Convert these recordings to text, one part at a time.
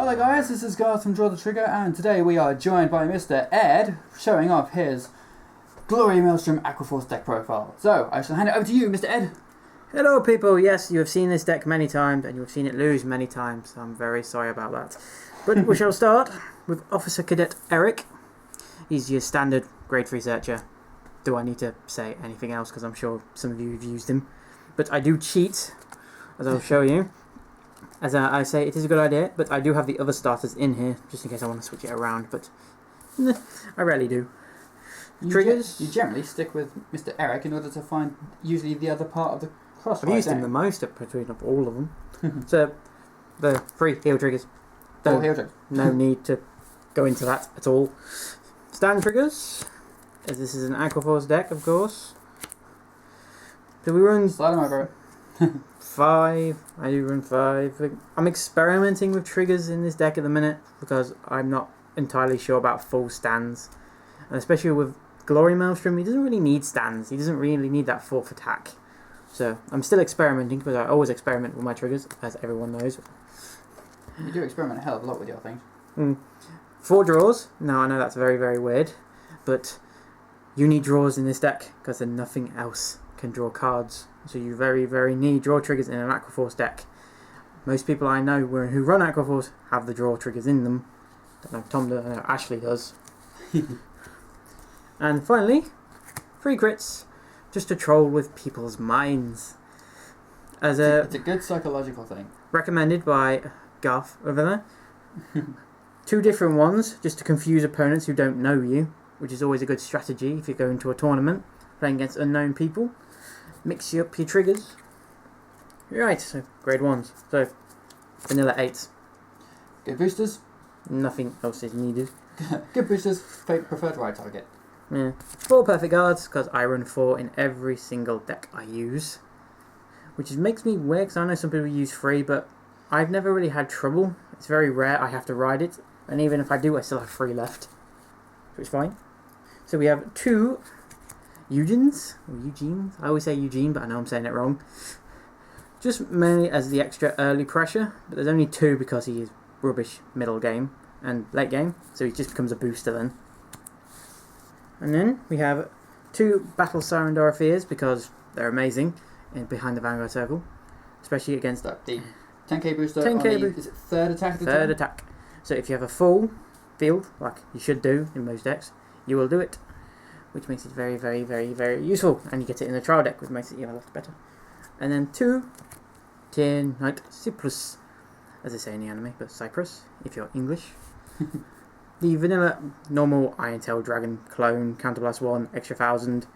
Hello guys, this is Garth from Draw the Trigger, and today we are joined by Mr. Ed, showing off his Glory Maelstrom Aquaforce deck profile. So, I shall hand it over to you, Mr. Ed. Hello people, yes, you have seen this deck many times, and you have seen it lose many times. I'm very sorry about that. But we shall start with Officer Cadet Eric. He's your standard grade 3 searcher. Do I need to say anything else, because I'm sure some of you have used him. But I do cheat, as I'll show you. As I say, it is a good idea, but I do have the other starters in here, just in case I want to switch it around, but I rarely do. Triggers? You generally stick with Mr. Eric in order to find usually the other part of the cross. I've used him the most between all of them. So, the 3 heal triggers. All heal triggers. No need to go into that at all. Stand triggers, as this is an Aquaforce deck, of course. Do we run... Slide them over it. 5. I do run 5. I'm experimenting with triggers in this deck at the minute because I'm not entirely sure about full stands, and especially with Glory Maelstrom, he doesn't really need stands. He doesn't really need that 4th attack. So I'm still experimenting, because I always experiment with my triggers, as everyone knows. You do experiment a hell of a lot with your things. 4 draws. Now I know that's very, very weird, but you need draws in this deck because then nothing else can draw cards. So you very, very need draw triggers in an Aquaforce deck. Most people I know who run Aquaforce have the draw triggers in them. I don't know if Tom does, I know Ashley does. And finally, 3 crits, just to troll with people's minds. It's a good psychological thing. Recommended by Garth over there. 2 different ones, just to confuse opponents who don't know you, which is always a good strategy if you go into a tournament playing against unknown people. Mix up your triggers. Right, so grade 1s. So, vanilla 8s. Good boosters. Nothing else is needed. Good boosters, preferred right target. Yeah. 4 perfect guards, because I run 4 in every single deck I use. Which makes me weird, because I know some people use 3, but I've never really had trouble. It's very rare I have to ride it, and even if I do, I still have 3 left. So it's fine. So we have 2 Eugenes, or Eugenes, I always say Eugene, but I know I'm saying it wrong. Just mainly as the extra early pressure, but there's only 2 because he is rubbish middle game and late game, so he just becomes a booster then. And then we have 2 Battle Siren Dorotheas because they're amazing in behind the Vanguard Circle, especially against the 10k booster. 10k is it 3rd attack? Of the 3rd attack. So if you have a full field, like you should do in most decks, you will do it, which makes it very, very, very, very useful. And you get it in the trial deck, which makes it even a lot better. And then 2 Tin Knight Cyprus, as they say in the anime, but Cyprus, if you're English. The vanilla normal Iron Tail Dragon clone, Counterblast 1, extra 1000.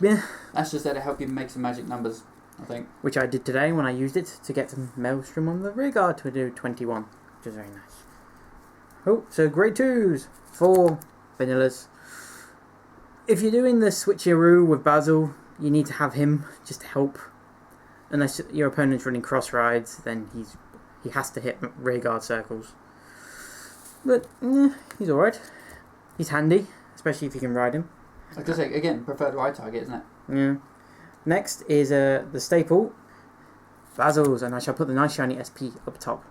Yeah. That's just there to help you make some magic numbers, I think. Which I did today when I used it to get some Maelstrom on the rearguard to do 21, which is very nice. Oh, so grade 2s, 4 vanillas. If you're doing the switcheroo with Basil, you need to have him just to help. Unless your opponent's running cross rides, then he has to hit rearguard circles. But he's alright. He's handy, especially if you can ride him. Like I say, again, preferred right target, isn't it? Yeah. Next is the staple, Basil's, and I shall put the nice shiny SP up top.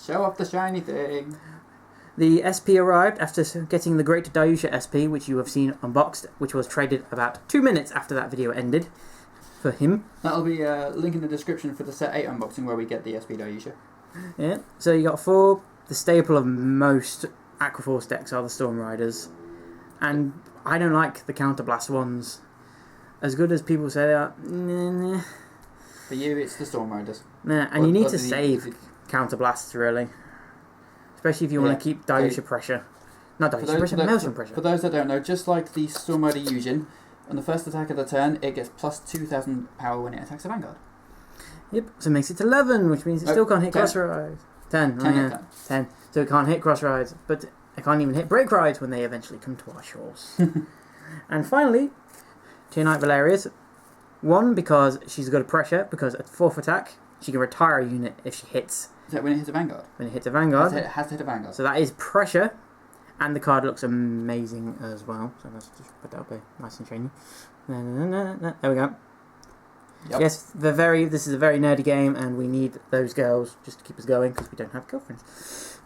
Show off the shiny thing. The SP arrived after getting the Great Dayusha SP, which you have seen unboxed, which was traded about 2 minutes after that video ended for him. That'll be a link in the description for the set 8 unboxing where we get the SP Dayusha. Yeah, so you got 4. The staple of most Aquaforce decks are the Storm Riders, and I don't like the Counterblast ones. As good as people say they are, nah. For you, it's the Storm Riders. Nah, and you need to save Counterblasts, really. Especially if you want to keep Dayusha pressure. Not Dayusha pressure, Maelstrom pressure. For those that don't know, just like the Storm Rider Eugen, on the first attack of the turn, it gets plus 2000 power when it attacks a Vanguard. Yep, so it makes it to 11, which means it still can't hit cross rides. 10, 10. So it can't hit cross rides, but it can't even hit break rides when they eventually come to our shores. And finally, Tin Knight Valerius. 1, because she's got a pressure, because at 4th attack, she can retire a unit if she hits. Is that when it hits a Vanguard? When it hits a Vanguard. It has to hit a Vanguard. So that is pressure, and the card looks amazing as well. So let's just put that up there, nice and shiny. There we go. Yep. Yes, this is a very nerdy game, and we need those girls just to keep us going because we don't have girlfriends.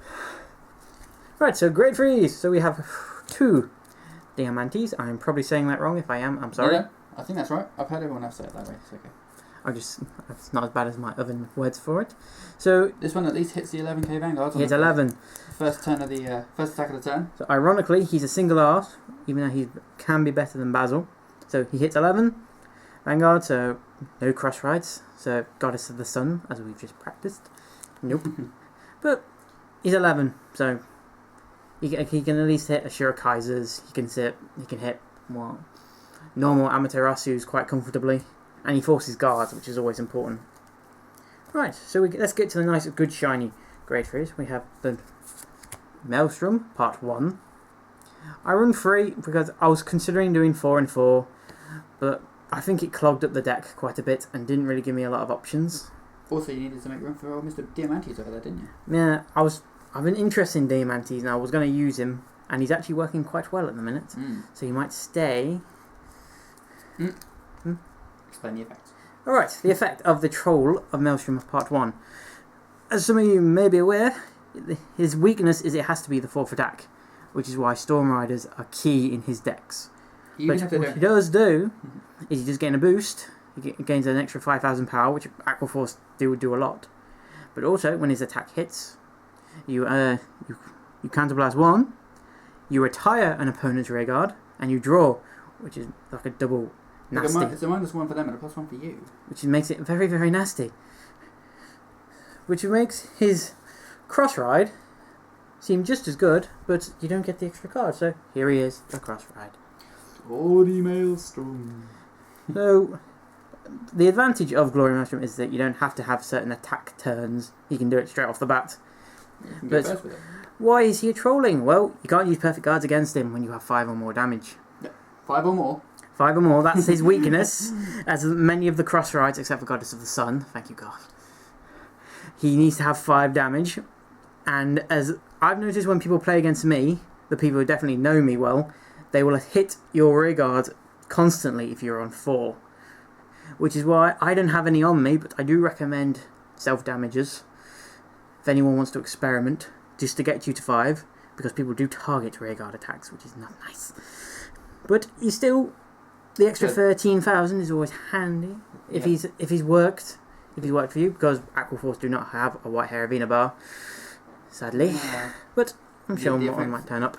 Right, so grade 3. So we have 2 Diamantes. I'm probably saying that wrong. If I am, I'm sorry. No, I think that's right. I've heard everyone else say it that way. It's okay. It's not as bad as my other words for it. So this one at least hits the 11k vanguards. Hits 11. First turn of the first attack of the turn. So ironically, he's a single art, even though he can be better than Basil. So he hits 11 vanguard. So no cross rides. So Goddess of the Sun, as we've just practiced. Nope. But he's 11, so he can at least hit Ashura Kaisers. He can hit normal Amaterasus quite comfortably, and he forces guards, which is always important. Right, so let's get to the nice, good, shiny grade 3s. We have the Maelstrom, part 1. I run 3 because I was considering doing 4 and 4, but I think it clogged up the deck quite a bit and didn't really give me a lot of options. Also, you needed to make room for old Mr. Diamantes over there, didn't you? Yeah, I've been interested in Diamantes, and I was going to use him, and he's actually working quite well at the minute. So he might stay. Explain the effect. Alright, the effect of the Troll of Maelstrom Part 1. As some of you may be aware, his weakness is it has to be the 4th attack, which is why Storm Riders are key in his decks. But what he does do is he does gain a boost. He gains an extra 5,000 power, which Aquaforce do a lot. But also, when his attack hits, you counterblast 1, you retire an opponent's rearguard, and you draw, which is like a double nasty. It's a -1 for them and a +1 for you. Which makes it very, very nasty. Which makes his cross ride seem just as good, but you don't get the extra card. So here he is, the cross ride. Glory Maelstrom. So the advantage of Glory Maelstrom is that you don't have to have certain attack turns. You can do it straight off the bat. But why is he trolling? Well, you can't use perfect guards against him when you have 5 or more damage. Yeah. 5 or more. 5 or more, that's his weakness, as many of the cross rides, except for Goddess of the Sun, thank you God. He needs to have 5 damage, and as I've noticed when people play against me, the people who definitely know me well, they will hit your rear guard constantly if you're on 4. Which is why I don't have any on me, but I do recommend self-damages, if anyone wants to experiment, just to get you to 5, because people do target rear guard attacks, which is not nice. But you still... The extra 13,000 is always handy if he's worked for you, because Aquaforce do not have a white Haravina bar, sadly. But I'm sure one might turn up.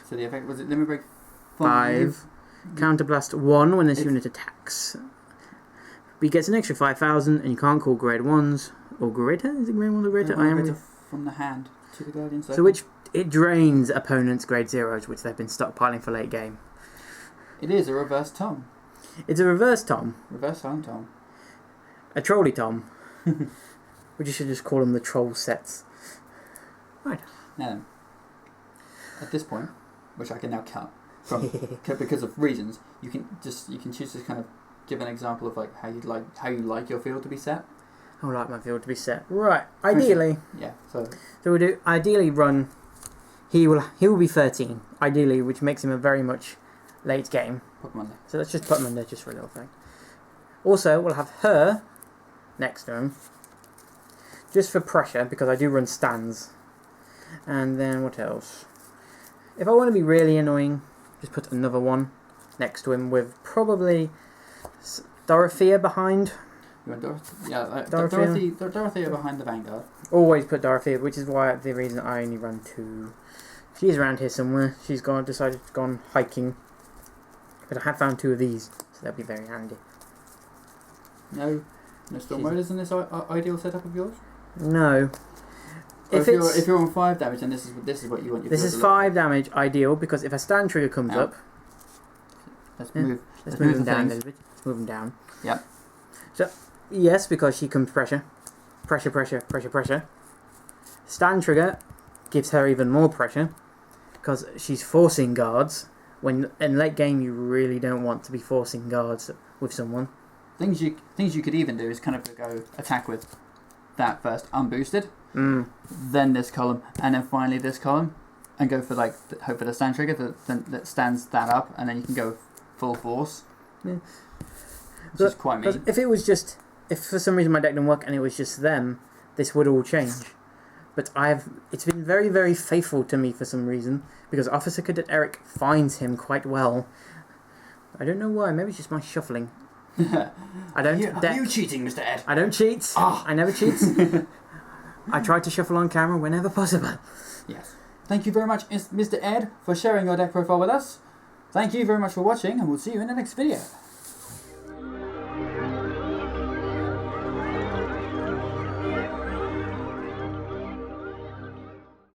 So the effect was it Limit Break 5. Counterblast 1 when this unit attacks. But he gets an extra 5,000, and you can't call grade 1s or greater. Is it grade 1 or greater? I am from the hand to the Guardian Circle. So which it drains opponents' grade 0s, which they've been stockpiling for late game. It is a reverse Tom. It's a reverse Tom. Reverse Tom. A trolley Tom. We should just call them the troll sets. Right. Now then, at this point, which I can now cut from because of reasons, you can choose to kind of give an example of like how you like your field to be set. I would like my field to be set. Right. Ideally. Yeah. So we do ideally run. He will be 13 ideally, which makes him a very much late game. Put him on there. So let's just put him on there just for a little thing. Also, we'll have her next to him, just for pressure, because I do run stands. And then what else? If I want to be really annoying, just put another one next to him with probably Dorothea behind. You want Dorothy? Yeah, Dorothea. Dorothea behind the Vanguard. Always put Dorothea, which is why the reason I only run 2. She's around here somewhere. She's decided to go hiking. But I have found 2 of these, so that'll be very handy. No Storm Riders in this ideal setup of yours? No. If you're on 5 damage, then this is what you want. This is 5 damage ideal, because if a stand trigger comes up, let's move him down a little bit. Let's move him down. Yep. So yes, because she comes pressure. Stand trigger gives her even more pressure, because she's forcing guards. When in late game, you really don't want to be forcing guards with someone. Things you could even do is kind of go attack with that first, unboosted, then this column, and then finally this column, and go for hope for the stand trigger that stands that up, and then you can go full force. Yeah. which is quite mean. If it was just, if for some reason my deck didn't work and it was just them, this would all change. But it's been very, very faithful to me for some reason, because Officer Cadet Eric finds him quite well. I don't know why, maybe it's just my shuffling. I don't Are you cheating, Mr. Ed? I don't cheat. I never cheat. I try to shuffle on camera whenever possible. Yes. Thank you very much, Mr. Ed, for sharing your deck profile with us. Thank you very much for watching, and we'll see you in the next video.